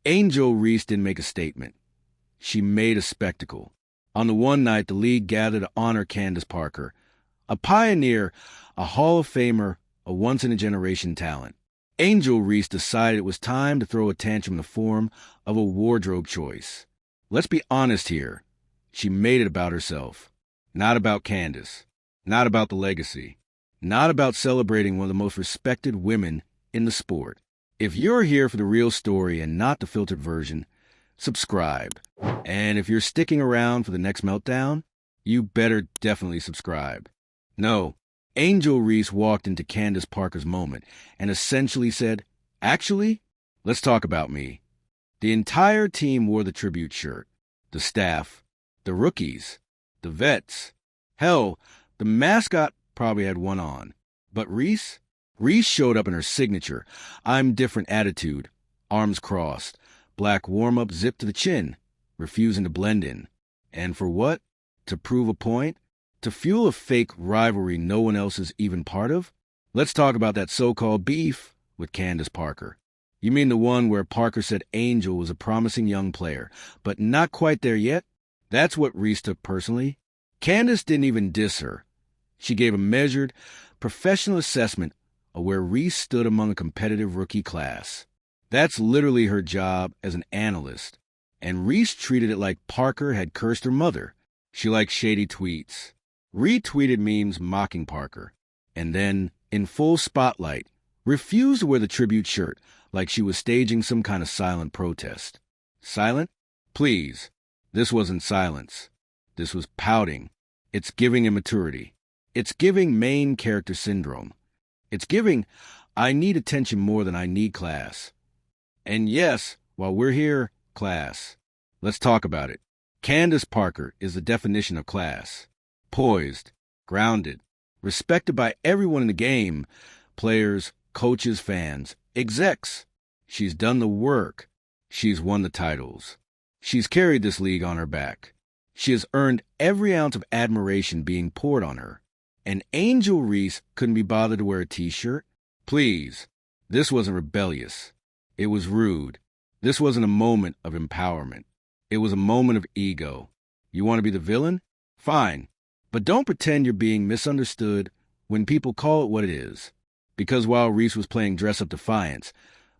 Angel Reese didn't make a statement. She made a spectacle. On the one night, the league gathered to honor Candace Parker, a pioneer, a Hall of Famer, a once-in-a-generation talent. Angel Reese decided it was time to throw a tantrum in the form of a wardrobe choice. Let's be honest here. She made it about herself. Not about Candace. Not about the legacy. Not about celebrating one of the most respected women in the sport. If you're here for the real story and not the filtered version, subscribe. And if you're sticking around for the next meltdown, you better definitely subscribe. No, Angel Reese walked into Candace Parker's moment and essentially said, "Actually, let's talk about me." The entire team wore the tribute shirt. The staff, the rookies, the vets. Hell, the mascot probably had one on. But Reese showed up in her signature, I'm different attitude, arms crossed, black warm-up zipped to the chin, refusing to blend in. And for what? To prove a point? To fuel a fake rivalry no one else is even part of? Let's talk about that so-called beef with Candace Parker. You mean the one where Parker said Angel was a promising young player, but not quite there yet? That's what Reese took personally. Candace didn't even diss her. She gave a measured, professional assessment of where Reese stood among a competitive rookie class. That's literally her job as an analyst. And Reese treated it like Parker had cursed her mother. She liked shady tweets, retweeted memes mocking Parker, and then, in full spotlight, refused to wear the tribute shirt like she was staging some kind of silent protest. Silent? Please. This wasn't silence. This was pouting. It's giving immaturity. It's giving main character syndrome. It's giving, I need attention more than I need class. And yes, while we're here, class. Let's talk about it. Candace Parker is the definition of class. Poised, grounded, respected by everyone in the game, players, coaches, fans, execs. She's done the work. She's won the titles. She's carried this league on her back. She has earned every ounce of admiration being poured on her. And Angel Reese couldn't be bothered to wear a t-shirt? Please, this wasn't rebellious. It was rude. This wasn't a moment of empowerment. It was a moment of ego. You want to be the villain? Fine. But don't pretend you're being misunderstood when people call it what it is. Because while Reese was playing dress-up defiance,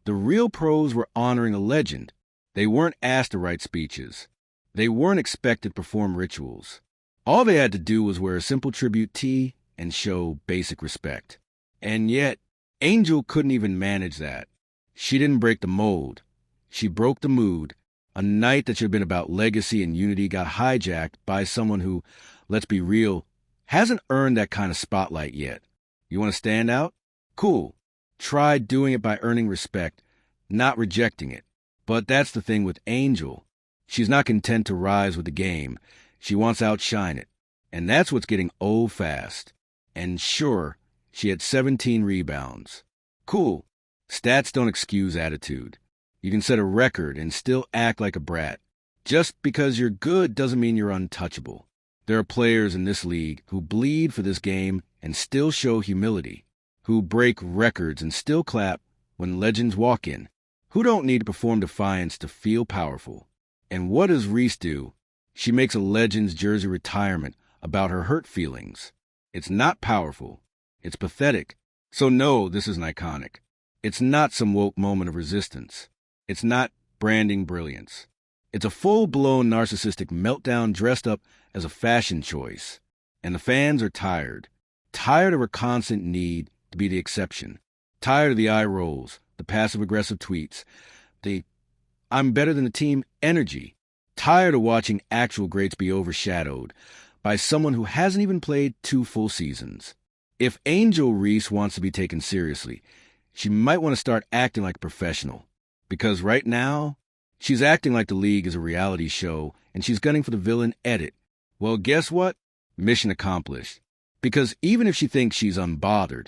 the real pros were honoring a legend. They weren't asked to write speeches. They weren't expected to perform rituals. All they had to do was wear a simple tribute tee and show basic respect. And yet, Angel couldn't even manage that. She didn't break the mold. She broke the mood. A night that should have been about legacy and unity got hijacked by someone who, let's be real, hasn't earned that kind of spotlight yet. You want to stand out? Cool. Try doing it by earning respect, not rejecting it. But that's the thing with Angel. She's not content to rise with the game. She wants to outshine it. And that's what's getting old fast. And sure, she had 17 rebounds. Cool. Stats don't excuse attitude. You can set a record and still act like a brat. Just because you're good doesn't mean you're untouchable. There are players in this league who bleed for this game and still show humility, who break records and still clap when legends walk in, who don't need to perform defiance to feel powerful. And what does Reese do? She makes a Legends jersey retirement about her hurt feelings. It's not powerful. It's pathetic. So no, this isn't iconic. It's not some woke moment of resistance. It's not branding brilliance. It's a full-blown narcissistic meltdown dressed up as a fashion choice. And the fans are tired. Tired of her constant need to be the exception. Tired of the eye rolls, the passive-aggressive tweets, the I'm better than the team energy. Tired of watching actual greats be overshadowed by someone who hasn't even played 2 full seasons. If Angel Reese wants to be taken seriously, she might want to start acting like a professional. Because right now, she's acting like the league is a reality show and she's gunning for the villain edit. Well, guess what? Mission accomplished. Because even if she thinks she's unbothered,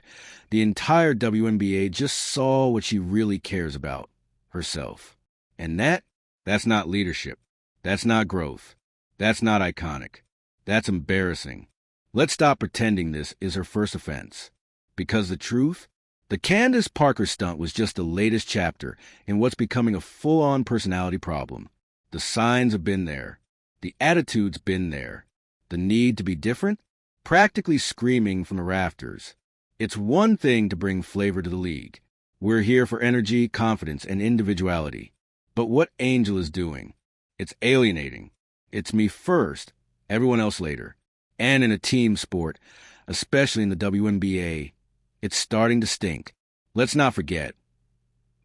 the entire WNBA just saw what she really cares about, herself. And that's not leadership. That's not growth. That's not iconic. That's embarrassing. Let's stop pretending this is her first offense. Because the truth The Candace Parker stunt was just the latest chapter in what's becoming a full-on personality problem. The signs have been there. The attitude's been there. The need to be different? Practically screaming from the rafters. It's one thing to bring flavor to the league. We're here for energy, confidence, and individuality. But what Angel is doing, it's alienating. It's me first, everyone else later. And in a team sport, especially in the WNBA, it's starting to stink. Let's not forget,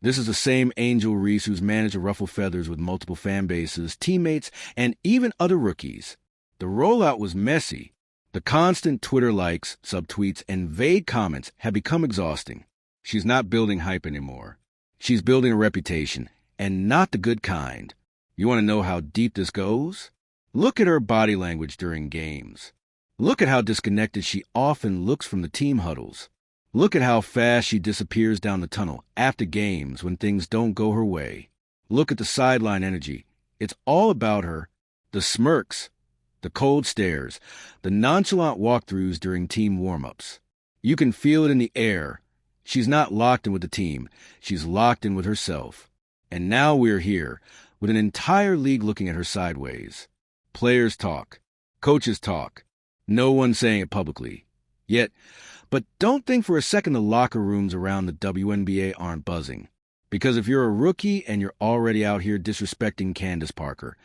this is the same Angel Reese who's managed to ruffle feathers with multiple fan bases, teammates, and even other rookies. The rollout was messy. The constant Twitter likes, subtweets, and vague comments have become exhausting. She's not building hype anymore. She's building a reputation, and not the good kind. You want to know how deep this goes? Look at her body language during games. Look at how disconnected she often looks from the team huddles. Look at how fast she disappears down the tunnel after games when things don't go her way. Look at the sideline energy. It's all about her. The smirks, the cold stares, the nonchalant walkthroughs during team warm-ups. You can feel it in the air. She's not locked in with the team. She's locked in with herself. And now we're here, with an entire league looking at her sideways. Players talk. Coaches talk. No one saying it publicly. But don't think for a second the locker rooms around the WNBA aren't buzzing. Because if you're a rookie and you're already out here disrespecting Candace Parker,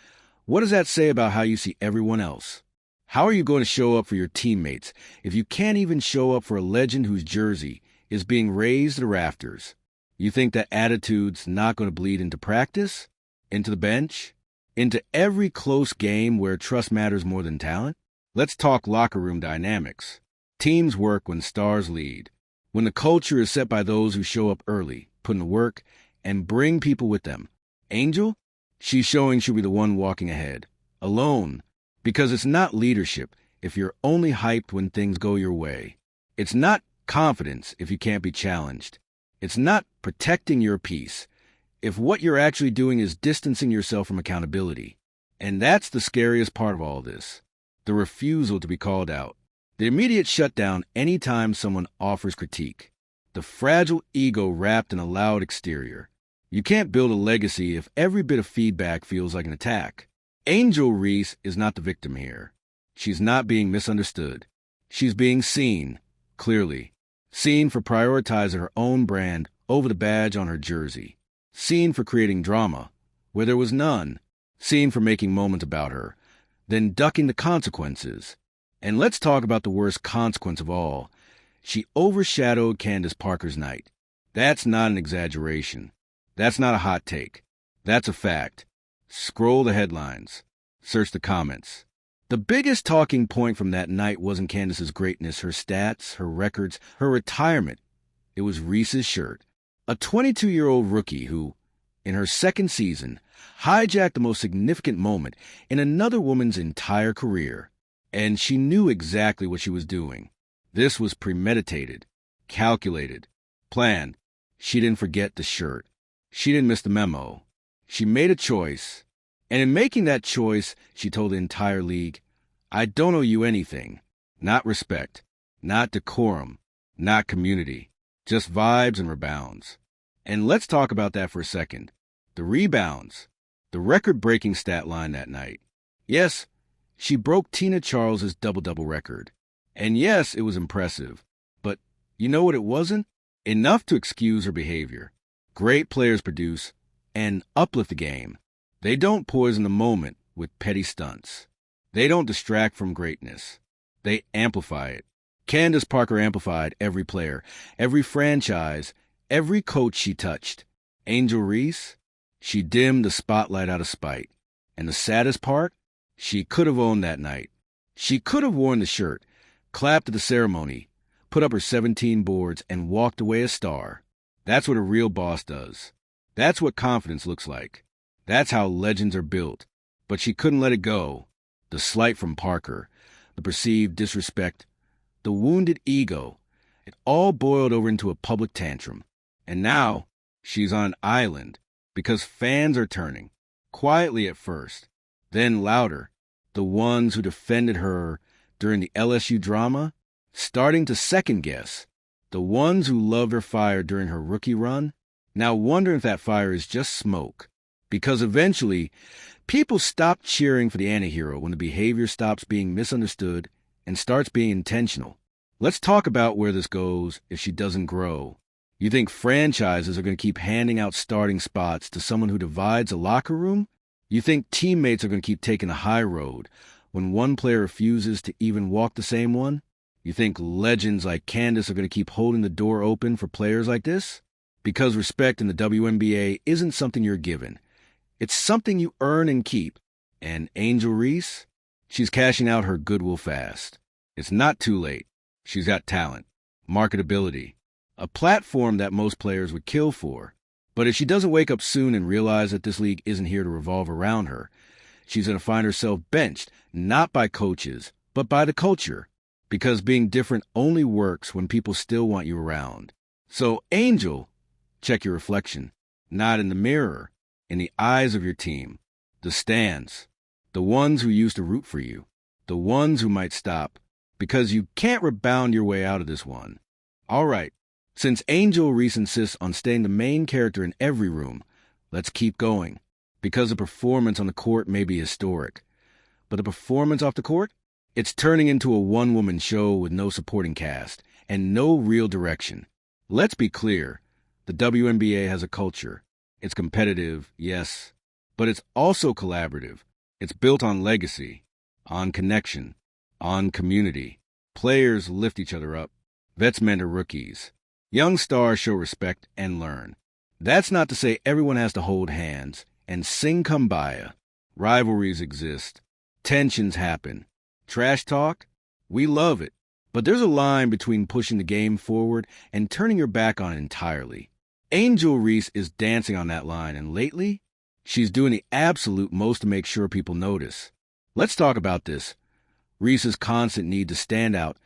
what does that say about how you see everyone else? How are you going to show up for your teammates if you can't even show up for a legend whose jersey is being raised to the rafters? You think that attitude's not going to bleed into practice? Into the bench? Into every close game where trust matters more than talent? Let's talk locker room dynamics. Teams work when stars lead. When the culture is set by those who show up early, put in the work, and bring people with them. Angel? She's showing she'll be the one walking ahead. Alone. Because it's not leadership if you're only hyped when things go your way. It's not confidence if you can't be challenged. It's not protecting your peace if what you're actually doing is distancing yourself from accountability. And that's the scariest part of all this. The refusal to be called out. The immediate shutdown anytime someone offers critique. The fragile ego wrapped in a loud exterior. You can't build a legacy if every bit of feedback feels like an attack. Angel Reese is not the victim here. She's not being misunderstood. She's being seen, clearly. Seen for prioritizing her own brand over the badge on her jersey. Seen for creating drama where there was none. Seen for making moments about her, then ducking the consequences. And let's talk about the worst consequence of all. She overshadowed Candace Parker's night. That's not an exaggeration. That's not a hot take. That's a fact. Scroll the headlines. Search the comments. The biggest talking point from that night wasn't Candace's greatness, her stats, her records, her retirement. It was Reese's shirt. A 22-year-old rookie who, in her second season, hijacked the most significant moment in another woman's entire career. And she knew exactly what she was doing. This was premeditated, calculated, planned. She didn't forget the shirt. She didn't miss the memo. She made a choice. And in making that choice, she told the entire league, I don't owe you anything. Not respect, not decorum, not community. Just vibes and rebounds. And let's talk about that for a second. The rebounds. The record-breaking stat line that night. Yes, she broke Tina Charles's double-double record. And yes, it was impressive. But you know what it wasn't? Enough to excuse her behavior. Great players produce and uplift the game. They don't poison the moment with petty stunts. They don't distract from greatness. They amplify it. Candace Parker amplified every player, every franchise, every coach she touched. Angel Reese? She dimmed the spotlight out of spite. And the saddest part? She could have owned that night. She could have worn the shirt, clapped at the ceremony, put up her 17 boards, and walked away a star. That's what a real boss does. That's what confidence looks like. That's how legends are built. But she couldn't let it go. The slight from Parker, the perceived disrespect, the wounded ego, it all boiled over into a public tantrum. And now she's on an island because fans are turning, quietly at first, then louder. The ones who defended her during the LSU drama, starting to second-guess. The ones who loved her fire during her rookie run, now wondering if that fire is just smoke. Because eventually, people stop cheering for the antihero when the behavior stops being misunderstood and starts being intentional. Let's talk about where this goes if she doesn't grow. You think franchises are going to keep handing out starting spots to someone who divides a locker room? You think teammates are going to keep taking the high road when one player refuses to even walk the same one? You think legends like Candace are going to keep holding the door open for players like this? Because respect in the WNBA isn't something you're given. It's something you earn and keep. And Angel Reese? She's cashing out her goodwill fast. It's not too late. She's got talent, marketability, a platform that most players would kill for. But if she doesn't wake up soon and realize that this league isn't here to revolve around her, she's going to find herself benched, not by coaches, but by the culture. Because being different only works when people still want you around. So, Angel, check your reflection, not in the mirror, in the eyes of your team, the stands, the ones who used to root for you, the ones who might stop, because you can't rebound your way out of this one. All right, since Angel Reese insists on staying the main character in every room, let's keep going, because the performance on the court may be historic. But the performance off the court? It's turning into a one-woman show with no supporting cast and no real direction. Let's be clear, the WNBA has a culture. It's competitive, yes, but it's also collaborative. It's built on legacy, on connection, on community. Players lift each other up. Vets mentor rookies. Young stars show respect and learn. That's not to say everyone has to hold hands and sing Kumbaya. Rivalries exist. Tensions happen. Trash talk? We love it. But there's a line between pushing the game forward and turning your back on it entirely. Angel Reese is dancing on that line, and lately, she's doing the absolute most to make sure people notice. Let's talk about this. Reese's constant need to stand out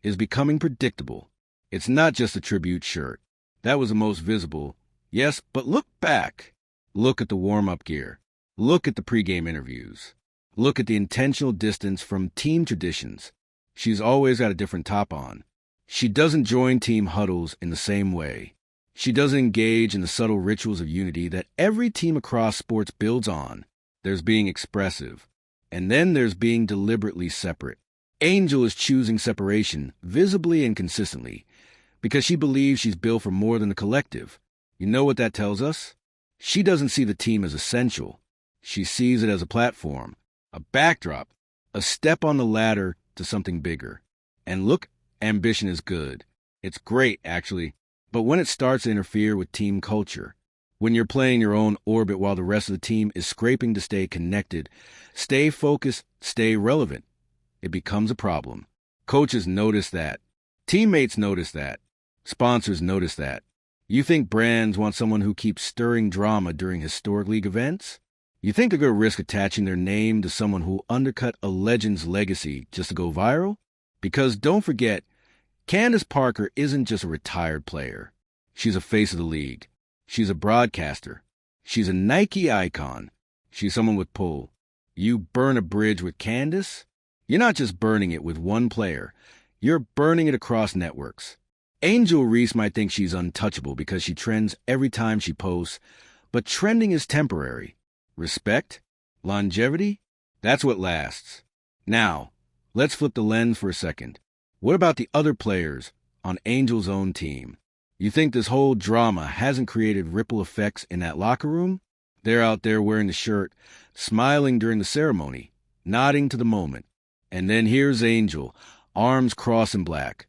is becoming predictable. It's not just a tribute shirt. That was the most visible. Yes, but look back. Look at the warm-up gear. Look at the pregame interviews. Look at the intentional distance from team traditions. She's always got a different top on. She doesn't join team huddles in the same way. She doesn't engage in the subtle rituals of unity that every team across sports builds on. There's being expressive, and then there's being deliberately separate. Angel is choosing separation visibly and consistently because she believes she's built for more than the collective. You know what that tells us? She doesn't see the team as essential. She sees it as a platform, a backdrop, a step on the ladder to something bigger. And look, ambition is good. It's great, actually. But when it starts to interfere with team culture, when you're playing your own orbit while the rest of the team is scraping to stay connected, stay focused, stay relevant, it becomes a problem. Coaches notice that. Teammates notice that. Sponsors notice that. You think brands want someone who keeps stirring drama during historic league events? You think they're going to risk attaching their name to someone who undercut a legend's legacy just to go viral? Because don't forget, Candace Parker isn't just a retired player. She's a face of the league. She's a broadcaster. She's a Nike icon. She's someone with pull. You burn a bridge with Candace? You're not just burning it with one player. You're burning it across networks. Angel Reese might think she's untouchable because she trends every time she posts, but trending is temporary. Respect? Longevity? That's what lasts. Now, let's flip the lens for a second. What about the other players on Angel's own team? You think this whole drama hasn't created ripple effects in that locker room? They're out there wearing the shirt, smiling during the ceremony, nodding to the moment. And then here's Angel, arms crossed in black,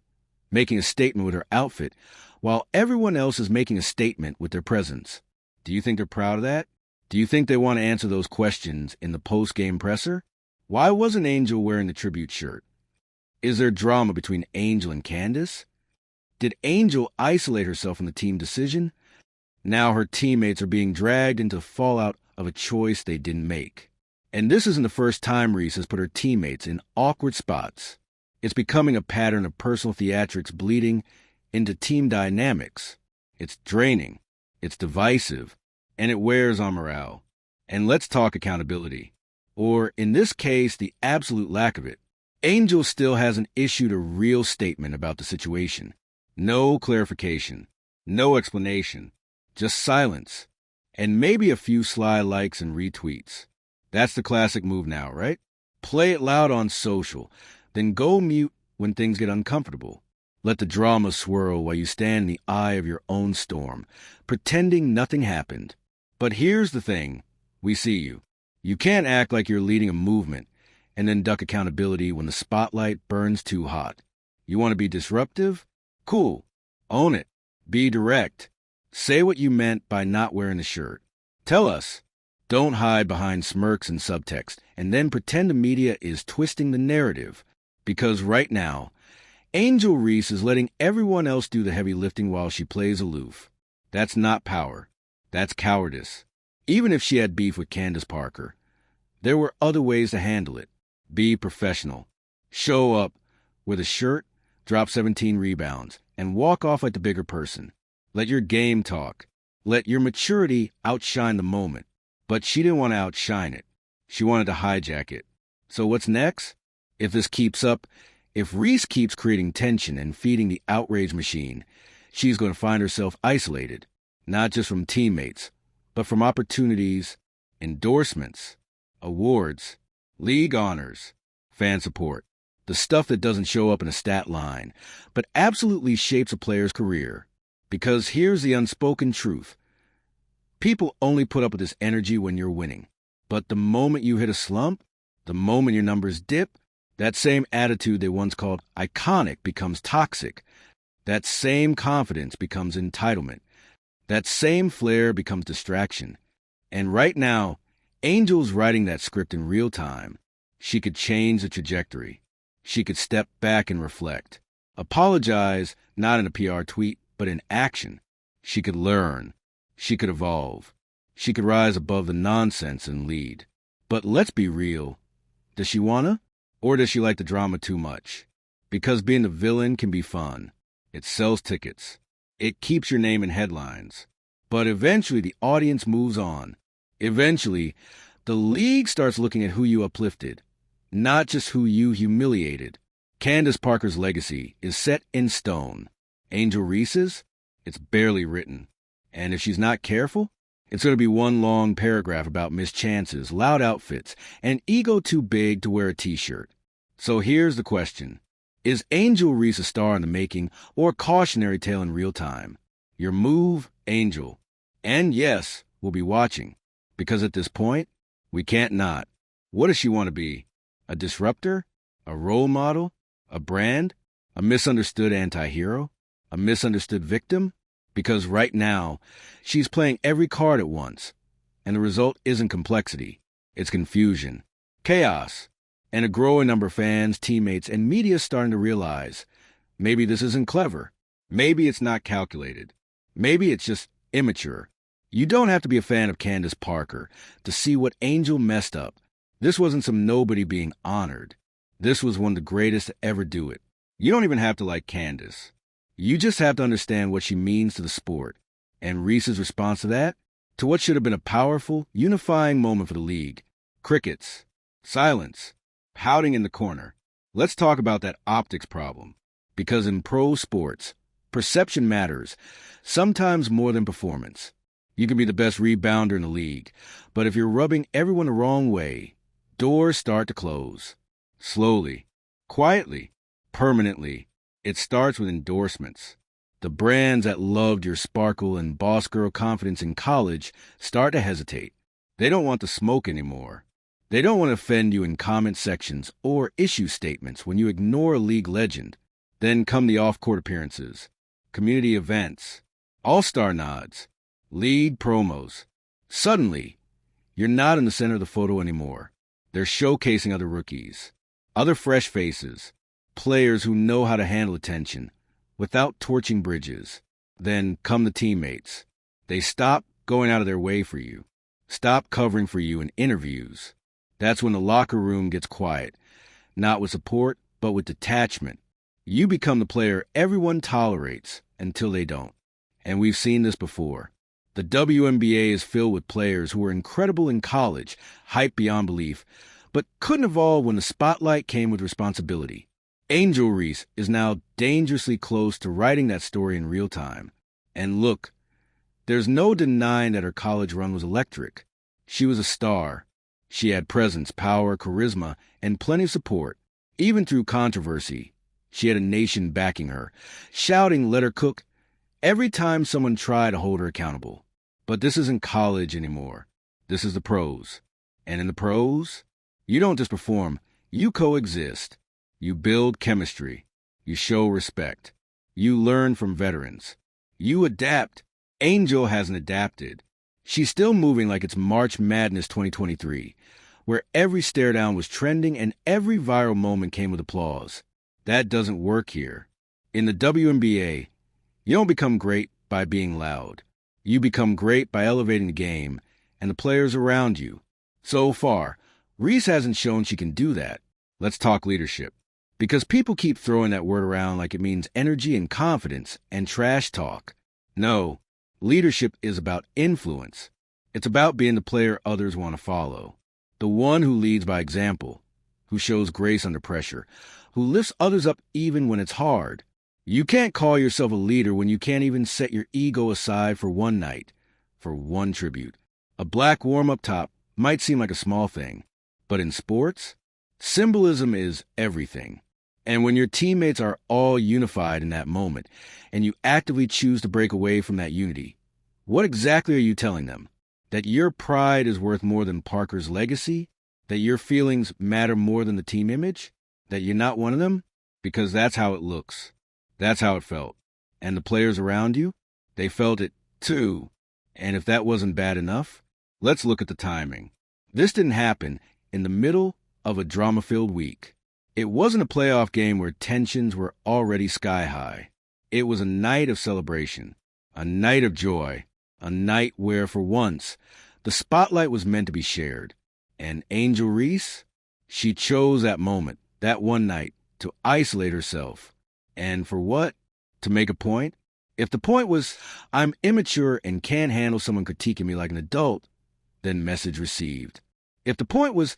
making a statement with her outfit, while everyone else is making a statement with their presence. Do you think they're proud of that? Do you think they want to answer those questions in the post-game presser? Why wasn't Angel wearing the tribute shirt? Is there drama between Angel and Candace? Did Angel isolate herself from the team decision? Now her teammates are being dragged into the fallout of a choice they didn't make. And this isn't the first time Reese has put her teammates in awkward spots. It's becoming a pattern of personal theatrics bleeding into team dynamics. It's draining, it's divisive, and it wears on morale. And let's talk accountability. Or, in this case, the absolute lack of it. Angel still hasn't issued a real statement about the situation. No clarification. No explanation. Just silence. And maybe a few sly likes and retweets. That's the classic move now, right? Play it loud on social, then go mute when things get uncomfortable. Let the drama swirl while you stand in the eye of your own storm, pretending nothing happened. But here's the thing. We see you. You can't act like you're leading a movement and then duck accountability when the spotlight burns too hot. You want to be disruptive? Cool. Own it. Be direct. Say what you meant by not wearing the shirt. Tell us. Don't hide behind smirks and subtext, and then pretend the media is twisting the narrative. Because right now, Angel Reese is letting everyone else do the heavy lifting while she plays aloof. That's not power. That's cowardice. Even if she had beef with Candace Parker, there were other ways to handle it. Be professional. Show up with a shirt, drop 17 rebounds, and walk off like the bigger person. Let your game talk. Let your maturity outshine the moment. But she didn't want to outshine it. She wanted to hijack it. So what's next? If this keeps up, if Reese keeps creating tension and feeding the outrage machine, she's going to find herself isolated, not just from teammates, but from opportunities, endorsements, awards, league honors, fan support, the stuff that doesn't show up in a stat line, but absolutely shapes a player's career. Because here's the unspoken truth. People only put up with this energy when you're winning. But the moment you hit a slump, the moment your numbers dip, that same attitude they once called iconic becomes toxic. That same confidence becomes entitlement. That same flair becomes distraction. And right now, Angel's writing that script in real time. She could change the trajectory. She could step back and reflect. Apologize, not in a PR tweet, but in action. She could learn. She could evolve. She could rise above the nonsense and lead. But let's be real. Does she wanna? Or does she like the drama too much? Because being the villain can be fun. It sells tickets. It keeps your name in headlines. But eventually the audience moves on. Eventually, the league starts looking at who you uplifted, not just who you humiliated. Candace Parker's legacy is set in stone. Angel Reese's? It's barely written. And if she's not careful, it's going to be one long paragraph about missed chances, loud outfits, and ego too big to wear a t-shirt. So here's the question. Is Angel Reese a star in the making or a cautionary tale in real time? Your move, Angel. And yes, we'll be watching. Because at this point, we can't not. What does she want to be? A disruptor? A role model? A brand? A misunderstood anti-hero? A misunderstood victim? Because right now, she's playing every card at once. And the result isn't complexity. It's confusion. Chaos. And a growing number of fans, teammates, and media starting to realize, maybe this isn't clever. Maybe it's not calculated. Maybe it's just immature. You don't have to be a fan of Candace Parker to see what Angel messed up. This wasn't some nobody being honored. This was one of the greatest to ever do it. You don't even have to like Candace. You just have to understand what she means to the sport. And Reese's response to that? To what should have been a powerful, unifying moment for the league. Crickets. Silence. Pouting in the corner. Let's talk about that optics problem. Because in pro sports, perception matters, sometimes more than performance. You can be the best rebounder in the league, but if you're rubbing everyone the wrong way, doors start to close. Slowly. Quietly. Permanently. It starts with endorsements. The brands that loved your sparkle and boss girl confidence in college start to hesitate. They don't want the smoke anymore. They don't want to offend you in comment sections or issue statements when you ignore a league legend. Then come the off-court appearances, community events, all-star nods, league promos. Suddenly, you're not in the center of the photo anymore. They're showcasing other rookies, other fresh faces, players who know how to handle attention without torching bridges. Then come the teammates. They stop going out of their way for you, stop covering for you in interviews. That's when the locker room gets quiet, not with support, but with detachment. You become the player everyone tolerates until they don't. And we've seen this before. The WNBA is filled with players who were incredible in college, hyped beyond belief, but couldn't evolve when the spotlight came with responsibility. Angel Reese is now dangerously close to writing that story in real time. And look, there's no denying that her college run was electric. She was a star. She had presence, power, charisma, and plenty of support. Even through controversy, she had a nation backing her, shouting, "Let her cook," every time someone tried to hold her accountable. But this isn't college anymore. This is the pros. And in the pros, you don't just perform, you coexist. You build chemistry. You show respect. You learn from veterans. You adapt. Angel hasn't adapted. She's still moving like it's March Madness 2023, where every stare down was trending and every viral moment came with applause. That doesn't work here. In the WNBA, you don't become great by being loud. You become great by elevating the game and the players around you. So far, Reese hasn't shown she can do that. Let's talk leadership. Because people keep throwing that word around like it means energy and confidence and trash talk. No, leadership is about influence. It's about being the player others want to follow. The one who leads by example, who shows grace under pressure, who lifts others up even when it's hard. You can't call yourself a leader when you can't even set your ego aside for one night, for one tribute. A black warm-up top might seem like a small thing, but in sports, symbolism is everything. And when your teammates are all unified in that moment, and you actively choose to break away from that unity, what exactly are you telling them? That your pride is worth more than Parker's legacy? That your feelings matter more than the team image? That you're not one of them? Because that's how it looks. That's how it felt. And the players around you? They felt it too. And if that wasn't bad enough, let's look at the timing. This didn't happen in the middle of a drama-filled week. It wasn't a playoff game where tensions were already sky high. It was a night of celebration, a night of joy, a night where, for once, the spotlight was meant to be shared. And Angel Reese? She chose that moment, that one night, to isolate herself. And for what? To make a point? If the point was, I'm immature and can't handle someone critiquing me like an adult, then message received. If the point was,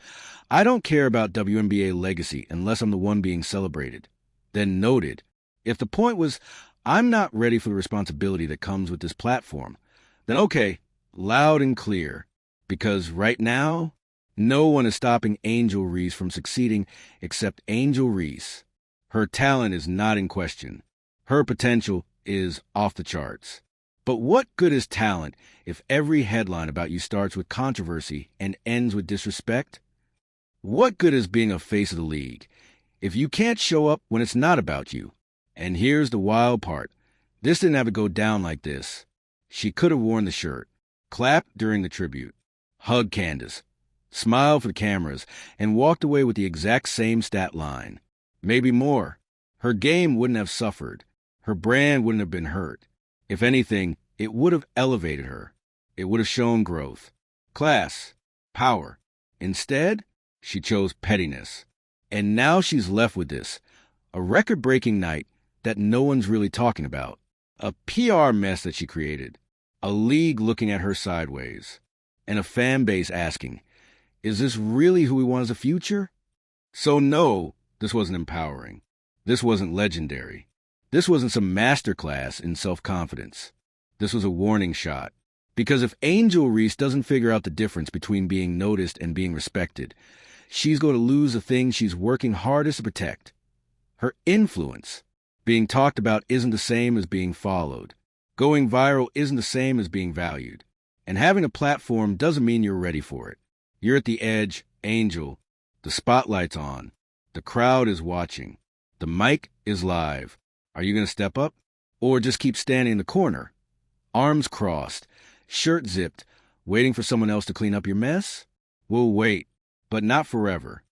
I don't care about WNBA legacy unless I'm the one being celebrated, then noted. If the point was, I'm not ready for the responsibility that comes with this platform, then okay, loud and clear. Because right now, no one is stopping Angel Reese from succeeding except Angel Reese. Her talent is not in question. Her potential is off the charts. But what good is talent if every headline about you starts with controversy and ends with disrespect? What good is being a face of the league if you can't show up when it's not about you? And here's the wild part. This didn't have to go down like this. She could have worn the shirt, clapped during the tribute, hugged Candace, smiled for the cameras, and walked away with the exact same stat line. Maybe more. Her game wouldn't have suffered. Her brand wouldn't have been hurt. If anything, it would have elevated her. It would have shown growth, class, power. Instead, she chose pettiness. And now she's left with this, a record-breaking night that no one's really talking about, a PR mess that she created, a league looking at her sideways, and a fan base asking, is this really who we want as a future? So no, this wasn't empowering. This wasn't legendary. This wasn't some masterclass in self-confidence. This was a warning shot. Because if Angel Reese doesn't figure out the difference between being noticed and being respected, she's going to lose the thing she's working hardest to protect. Her influence. Being talked about isn't the same as being followed. Going viral isn't the same as being valued. And having a platform doesn't mean you're ready for it. You're at the edge, Angel. The spotlight's on. The crowd is watching. The mic is live. Are you going to step up? Or just keep standing in the corner? Arms crossed, shirt zipped, waiting for someone else to clean up your mess? We'll wait, but not forever.